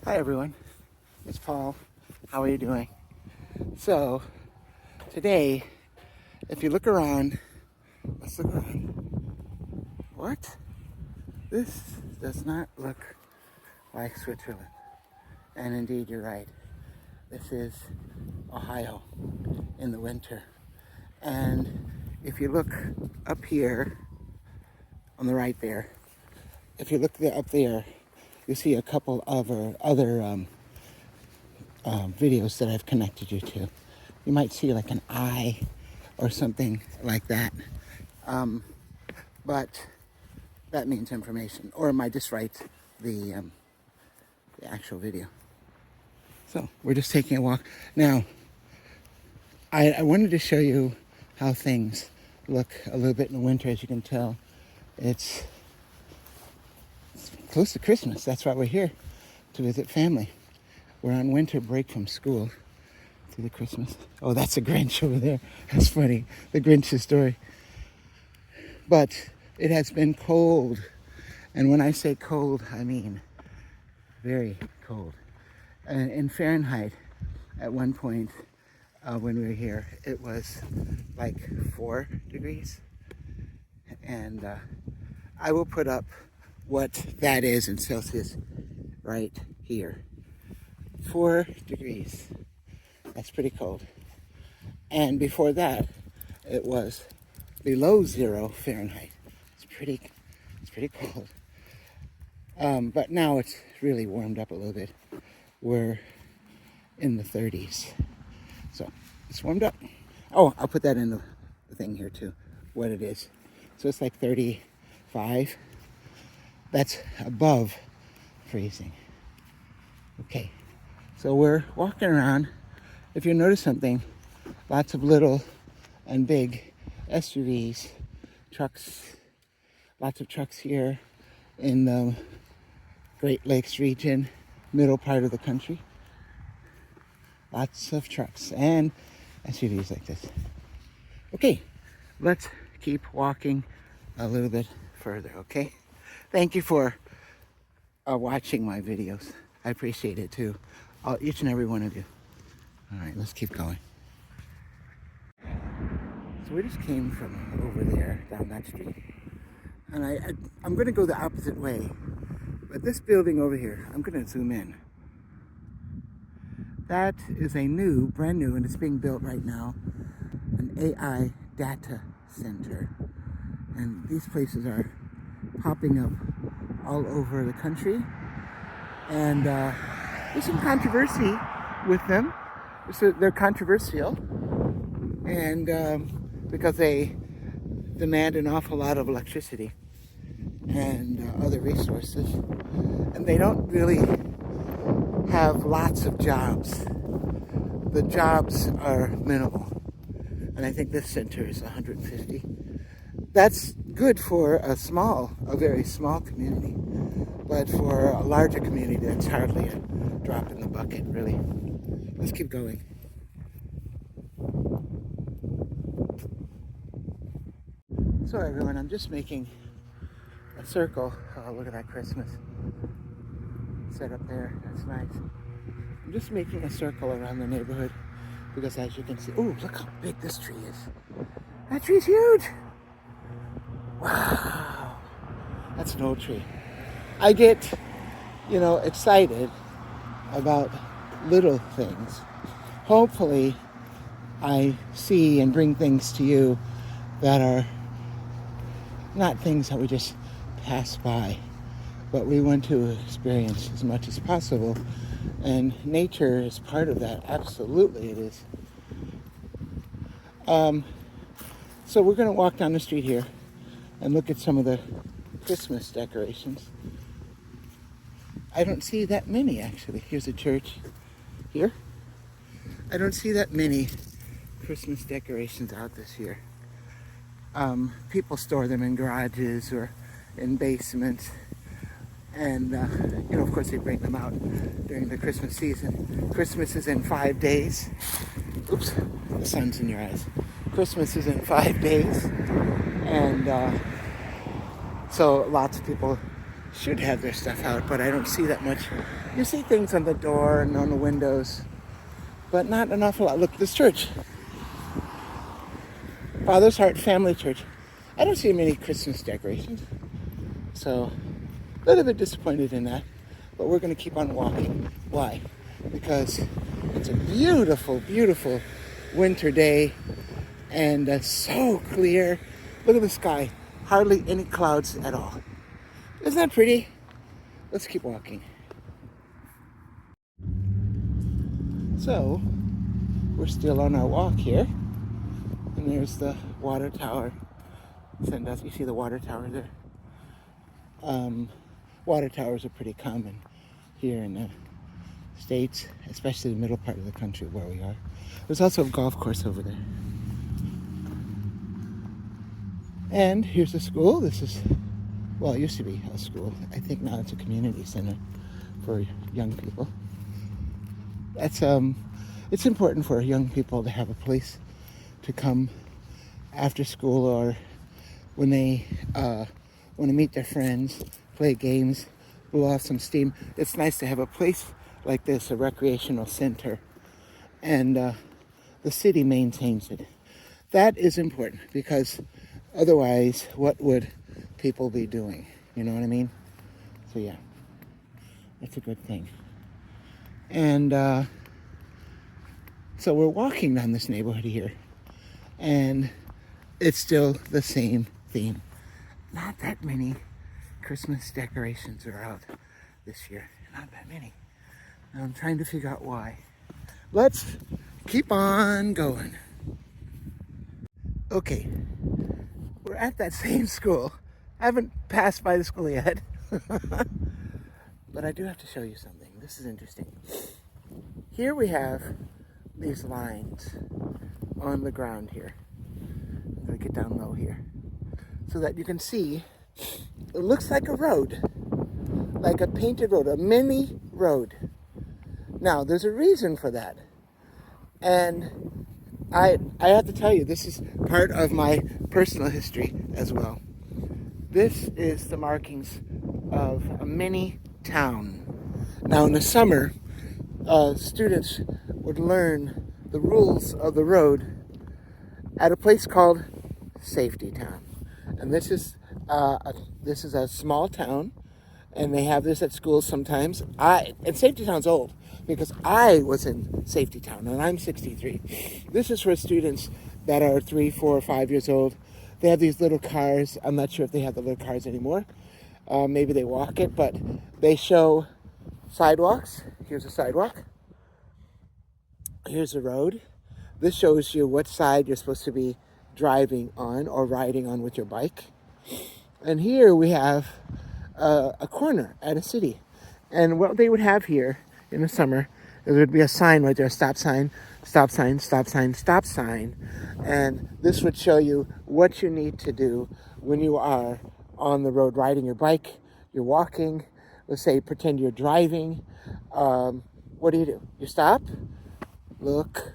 Hi everyone, it's Paul. How are you doing? So today, if you look around, let's look around. What? This does not look like Switzerland. And indeed, you're right. This is Ohio in the winter. And if you look up here on the right there, if you look up there, you see a couple of other videos that I've connected you to. You might see like an eye or something like that. But that means information. Or am I just write the actual video? So we're just taking a walk. Now, I wanted to show you how things look a little bit in the winter. As you can tell, it's close to Christmas. That's why we're here, to visit family. We're on winter break from school through the Christmas. Oh, that's a Grinch over there. That's funny. The Grinch's story. But it has been cold. And when I say cold, I mean very cold. And in Fahrenheit, at one point when we were here, it was like 4 degrees. And I will put up what that is in Celsius right here. 4 degrees. That's pretty cold. And before that, it was below 0 Fahrenheit. It's pretty cold. But now it's really warmed up a little bit. We're in the 30s. So it's warmed up. Oh, I'll put that in the thing here too, what it is. So it's like 35. That's above freezing. Okay, so we're walking around. If you notice something, lots of little and big SUVs, trucks, lots of trucks here in the Great Lakes region, middle part of the country. Lots of trucks and SUVs like this. Okay, let's keep walking a little bit further, okay? Thank you for watching my videos. I appreciate it too. Each and every one of you. All right, let's keep going. So we just came from over there, down that street. And I'm going to go the opposite way. But this building over here, I'm going to zoom in. That is a brand new, and it's being built right now, an AI data center. And these places are popping up all over the country. And there's some controversy with them. So they're controversial. And because they demand an awful lot of electricity and other resources. And they don't really have lots of jobs. The jobs are minimal. And I think this center is 150. That's good for a very small community. But for a larger community, that's hardly a drop in the bucket, really. Let's keep going. So everyone, I'm just making a circle. Oh, look at that Christmas set up there. That's nice. I'm just making a circle around the neighborhood because, as you can see, oh, look how big this tree is. That tree's huge. Wow. That's an old tree. I get, excited about little things. Hopefully, I see and bring things to you that are not things that we just pass by, but we want to experience as much as possible. And nature is part of that. Absolutely it is. So we're going to walk down the street here and look at some of the Christmas decorations. I don't see that many, actually. Here's a church here. I don't see that many Christmas decorations out this year. People store them in garages or in basements. And, of course, they bring them out during the Christmas season. Christmas is in 5 days. Oops, the sun's in your eyes. Christmas is in 5 days. And so lots of people should have their stuff out, but I don't see that much. You see things on the door and on the windows, but not an awful lot. Look, this church, Father's Heart Family Church. I don't see many Christmas decorations, so a little bit disappointed in that, but we're going to keep on walking. Why? Because it's a beautiful, beautiful winter day, and so clear. Look at the sky, hardly any clouds at all. Isn't that pretty? Let's keep walking. So, we're still on our walk here, and there's the water tower. Sandusky, you see the water tower there? Water towers are pretty common here in the States, especially the middle part of the country where we are. There's also a golf course over there. And here's a school. This is, well, it used to be a school. I think now it's a community center for young people. It's important for young people to have a place to come after school or when they want to meet their friends, play games, blow off some steam. It's nice to have a place like this, a recreational center, and the city maintains it. That is important because otherwise, what would people be doing? You know what I mean? So yeah, that's a good thing. And so we're walking down this neighborhood here, and it's still the same theme. Not that many Christmas decorations are out this year. Not that many. I'm trying to figure out why. Let's keep on going. Okay, we're at that same school. I haven't passed by the school yet. But I do have to show you something. This is interesting. Here we have these lines on the ground here. I'm going to get down low here so that you can see it looks like a road, like a painted road, a mini road. Now, there's a reason for that. And I have to tell you, this is part of my personal history as well. This is the markings of a mini town. Now, in the summer, students would learn the rules of the road at a place called Safety Town. And this is a small town, and they have this at schools sometimes. And Safety Town's old because I was in Safety Town, and I'm 63. This is for students that are 3, 4, or 5 years old. They have these little cars. I'm not sure if they have the little cars anymore. Maybe they walk it, but they show sidewalks. Here's a sidewalk. Here's a road. This shows you what side you're supposed to be driving on or riding on with your bike. And here we have a corner at a city. And what they would have here in the summer, there would be a sign right there, stop sign, stop sign, stop sign, stop sign. And this would show you what you need to do when you are on the road riding your bike, you're walking, let's say pretend you're driving. What do? You stop, look,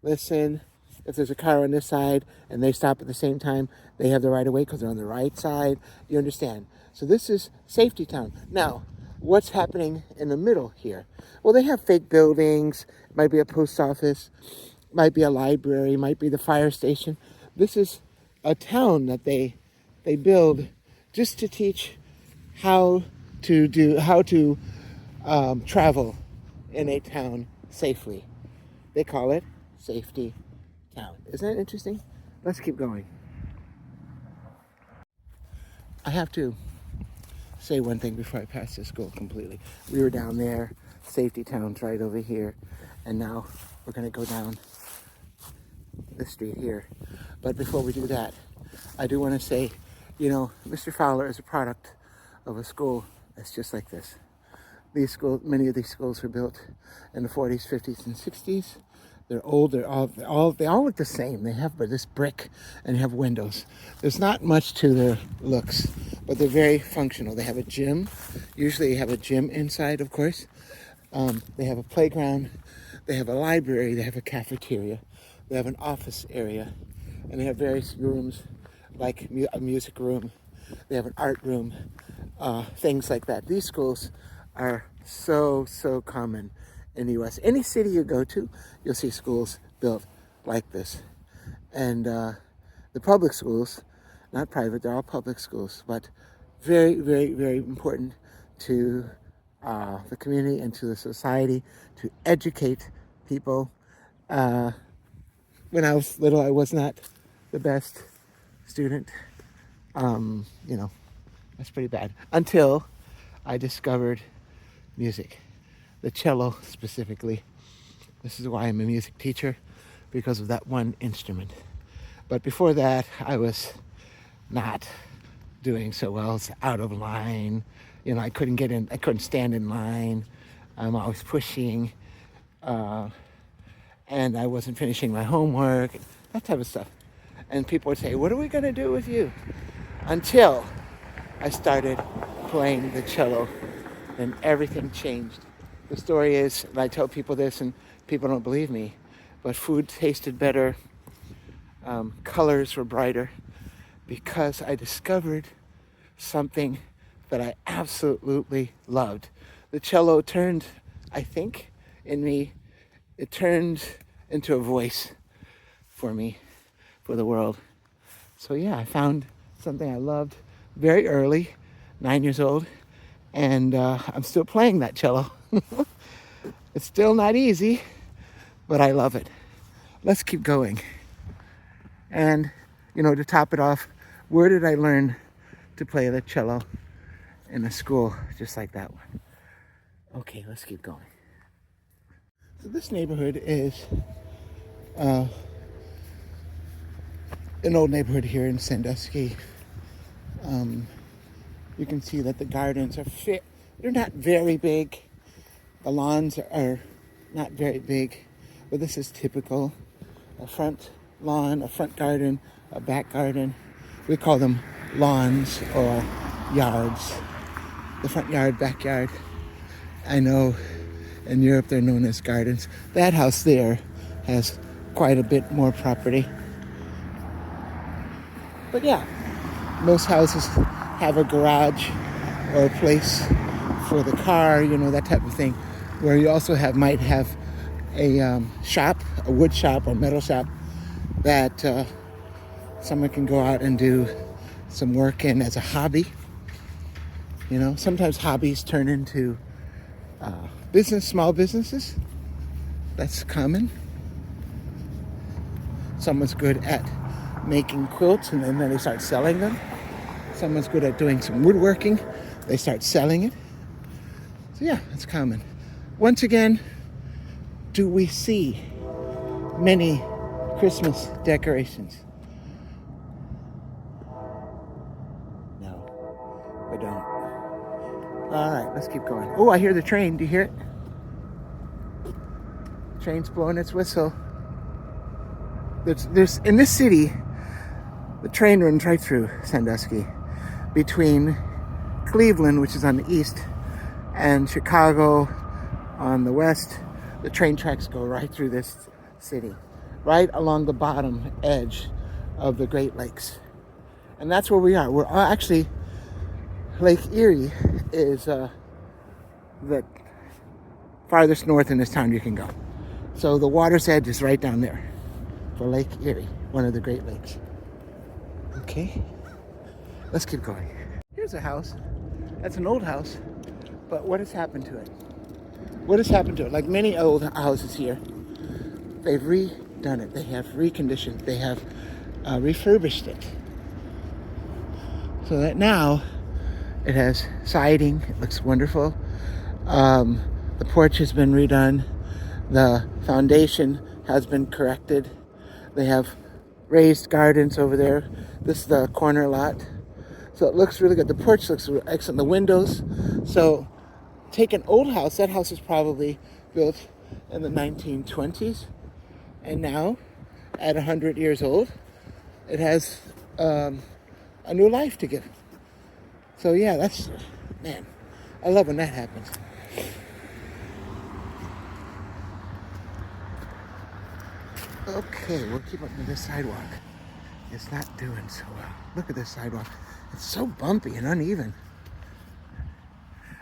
listen. If there's a car on this side and they stop at the same time, they have the right of way because they're on the right side. You understand? So this is Safety Town. Now, what's happening in the middle here? Well, they have fake buildings. It might be a post office, might be a library, might be the fire station. This is a town that they build just to teach how to travel in a town safely. They call it Safety Town. Isn't that interesting? Let's keep going. I have to say one thing before I pass this school completely. We were down there, Safety Town's right over here, and now we're going to go down this street here. But before we do that, I do want to say, you know, Mr. Fowler is a product of a school that's just like this. Many of these schools were built in the 40s, 50s, and 60s. They're old. They all look the same. They have this brick and you have windows. There's not much to their looks, but they're very functional. They have a gym. Usually, they have a gym inside, of course. They have a playground. They have a library. They have a cafeteria. They have an office area, and they have various rooms, like a music room. They have an art room. things like that. These schools are so common in the U.S. Any city you go to, you'll see schools built like this. And the public schools, not private, they're all public schools, but very important to the community and to the society to educate people. When I was little, I was not the best student. You know, that's pretty bad. Until I discovered music, the cello specifically. This is why I'm a music teacher, because of that one instrument. But before that, I was not doing so well. It's out of line. You know, I couldn't stand in line. I'm always pushing. And I wasn't finishing my homework, that type of stuff. And people would say, what are we going to do with you? Until I started playing the cello, and everything changed. The story is, and I tell people this and people don't believe me, but food tasted better, colors were brighter, because I discovered something that I absolutely loved. The cello turned, I think, in me, it turned into a voice for me, for the world. So yeah, I found something I loved very early, 9 years old, and I'm still playing that cello. It's still not easy, but I love it. Let's keep going. And, you know, to top it off, where did I learn to play the cello? In a school just like that one. Okay, let's keep going. So this neighborhood is an old neighborhood here in Sandusky. You can see that the gardens are they're not very big. The lawns are not very big, but this is typical. A front lawn, a front garden, a back garden. We call them lawns or yards. The front yard, backyard. I know in Europe they're known as gardens. That house there has quite a bit more property. But yeah, most houses have a garage or a place for the car, you know, that type of thing, where you also might have a shop, a wood shop or metal shop that someone can go out and do some work in as a hobby. You know, sometimes hobbies turn into small businesses. That's common. Someone's good at making quilts and then they start selling them. Someone's good at doing some woodworking. They start selling it. So yeah, it's common. Once again, do we see many Christmas decorations? No, we don't. All right, let's keep going. Oh, I hear the train. Do you hear it? Train's blowing its whistle. There's in this city, the train runs right through Sandusky, between Cleveland, which is on the east, and Chicago on the west. The train tracks go right through this city, right along the bottom edge of the Great Lakes. And that's where we are. We're actually, Lake Erie is the farthest north in this town you can go. So the water's edge is right down there for Lake Erie, one of the Great Lakes. Okay, let's keep going. Here's a house. That's an old house, but what has happened to it? What has happened to it? Like many old houses here, they've redone it. They have reconditioned. They have refurbished it. So that now it has siding. It looks wonderful. The porch has been redone. The foundation has been corrected. They have raised gardens over there. This is the corner lot. So it looks really good. The porch looks excellent. The windows. So take an old house. That house was probably built in the 1920s. And now, at 100 years old, it has a new life to give. So yeah, man, I love when that happens. Okay, we'll keep up with this sidewalk. It's not doing so well. Look at this sidewalk. It's so bumpy and uneven.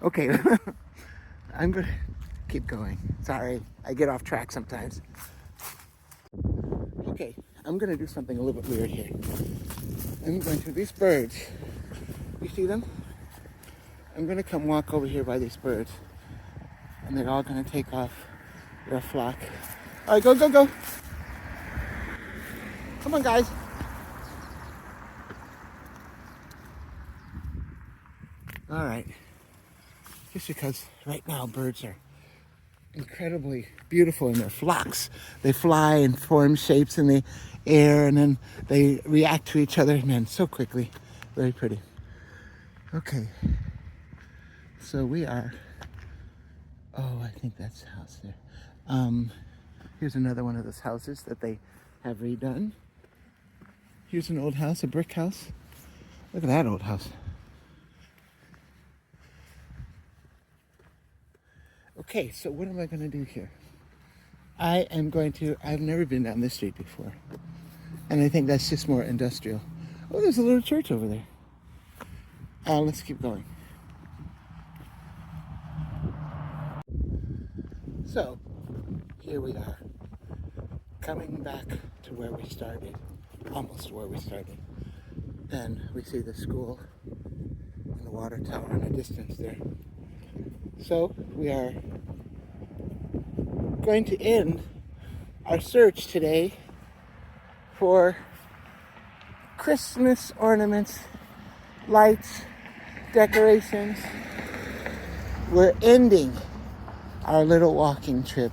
Okay, I'm gonna keep going. Sorry, I get off track sometimes. Okay, I'm gonna do something a little bit weird here. I'm going to, these birds, you see them? I'm gonna come walk over here by these birds, and they're all gonna take off. They're a flock. All right, go, go, go. Come on, guys. All right, just because right now birds are incredibly beautiful in their flocks. They fly and form shapes in the air, and then they react to each other, man, so quickly. Very pretty. Okay, so we are, oh, I think that's the house there. Here's another one of those houses that they have redone. Here's an old house, a brick house. Look at that old house. Okay, so what am I going to do here? I've never been down this street before. And I think that's just more industrial. Oh, there's a little church over there. Let's keep going. So, here we are, coming back to where we started, almost where we started. And we see the school and the water tower in the distance there. So, we are going to end our search today for Christmas ornaments, lights, decorations. We're ending our little walking trip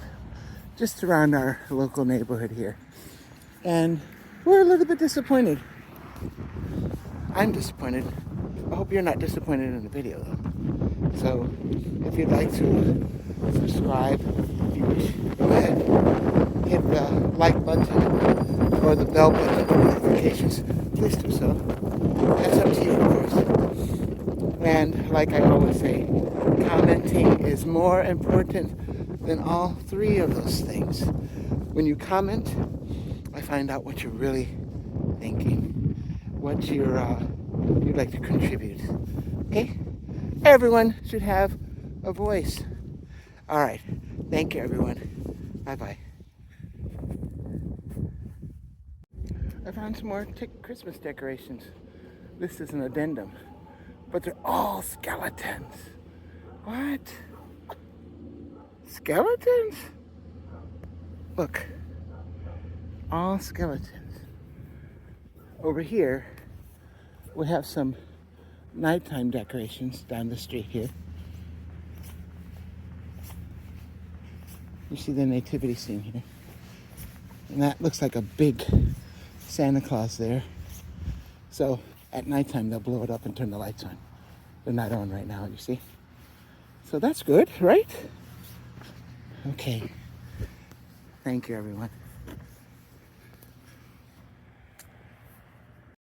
just around our local neighborhood here. And we're a little bit disappointed. I'm disappointed. I hope you're not disappointed in the video though. So if you'd like to subscribe, go ahead, hit the like button or the bell button for notifications. Please do so. That's up to you, of course. And like I always say, commenting is more important than all three of those things. When you comment, I find out what you're really thinking, what you'd like to contribute. Okay? Everyone should have a voice. All right. Thank you, everyone. Bye-bye. I found some more Christmas decorations. This is an addendum, but they're all skeletons. What? Skeletons? Look, all skeletons. Over here, we have some nighttime decorations down the street here. You see the nativity scene here. And that looks like a big Santa Claus there. So at nighttime, they'll blow it up and turn the lights on. They're not on right now, you see? So that's good, right? Okay. Thank you, everyone.